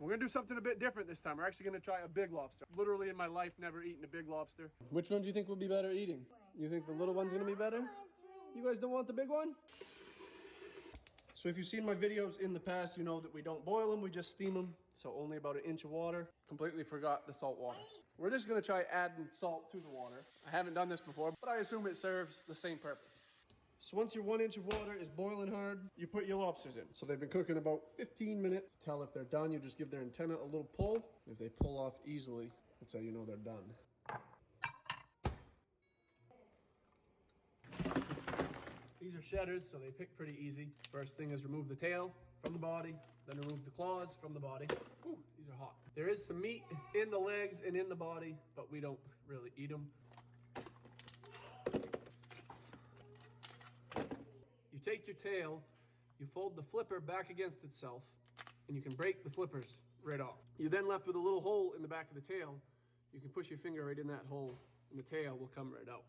We're gonna do something a bit different this time. We're actually gonna try a big lobster. Literally in my life, never eaten a big lobster. Which one do you think will be better eating? You think the little one's gonna be better? You guys don't want the big one? So if you've seen my videos in the past, you know that we don't boil them, we just steam them. So only about an inch of water. Completely forgot the salt water. We're just gonna try adding salt to the water. I haven't done this before, but I assume it serves the same purpose. So once your 1 inch of water is boiling hard, you put your lobsters in. So they've been cooking about 15 minutes. To tell if they're done, you just give their antenna a little pull. If they pull off easily, that's how you know they're done. These are shedders, so they pick pretty easy. First thing is remove the tail from the body, then remove the claws from the body. Ooh, these are hot. There is some meat in the legs and in the body, but we don't really eat them. You take your tail, you fold the flipper back against itself, and you can break the flippers right off. You're then left with a little hole in the back of the tail. You can push your finger right in that hole, and the tail will come right out.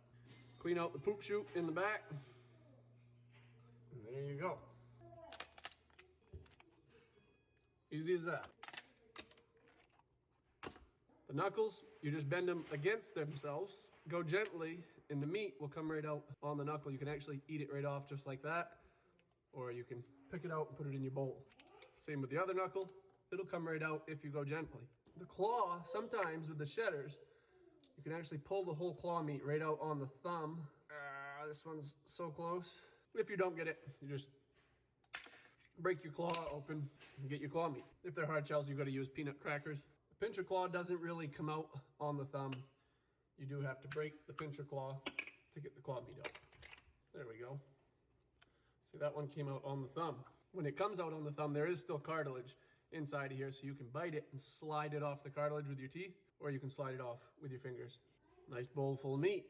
Clean out the poop chute in the back, and there you go. Easy as that. The knuckles, you just bend them against themselves, go gently, and the meat will come right out on the knuckle. You can actually eat it right off just like that, or you can pick it out and put it in your bowl. Same with the other knuckle, it'll come right out if you go gently. The claw, sometimes with the shedders, you can actually pull the whole claw meat right out on the thumb. This one's so close. If you don't get it, you just break your claw open and get your claw meat. If they're hard shells, you gotta use peanut crackers. Pincher claw doesn't really come out on the thumb. You do have to break the pincher claw to get the claw meat out. There we go. See, that one came out on the thumb. When it comes out on the thumb, there is still cartilage inside of here, so you can bite it and slide it off the cartilage with your teeth, or you can slide it off with your fingers. Nice bowl full of meat.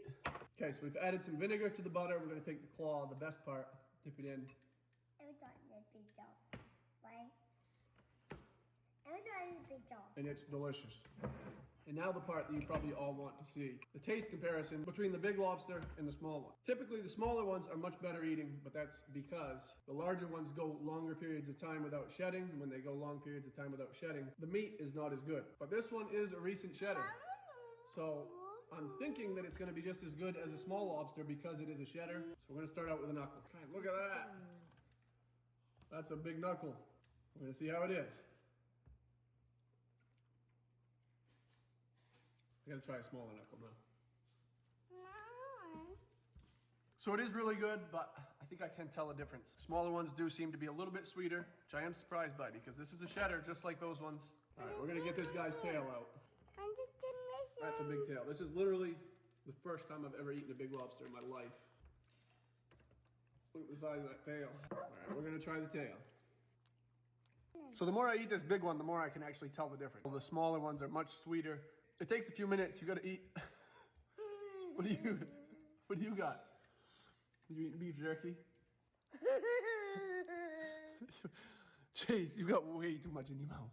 Okay, so we've added some vinegar to the butter. We're gonna take the claw, the best part, dip it in. Every time there's a big dog, right? Every time there's a big dog. And it's delicious. And now the part that you probably all want to see. The taste comparison between the big lobster and the small one. Typically the smaller ones are much better eating, but that's because the larger ones go longer periods of time without shedding. And when they go long periods of time without shedding, the meat is not as good. But this one is a recent shedder. So I'm thinking that it's gonna be just as good as a small lobster because it is a shedder. So we're gonna start out with a knuckle. Okay, look at that. That's a big knuckle. We're gonna see how it is. I gotta try a smaller knuckle now. No. So it is really good, but I think I can tell a difference. Smaller ones do seem to be a little bit sweeter, which I am surprised by because this is a shedder just like those ones. All right, we're gonna get this guy's tail out. That's a big tail. This is literally the first time I've ever eaten a big lobster in my life. Look at the size of that tail. All right, we're gonna try the tail. So the more I eat this big one, the more I can actually tell the difference. The smaller ones are much sweeter. It takes a few minutes. You gotta eat. What do you got? Are you eating beef jerky? Chase, you got way too much in your mouth.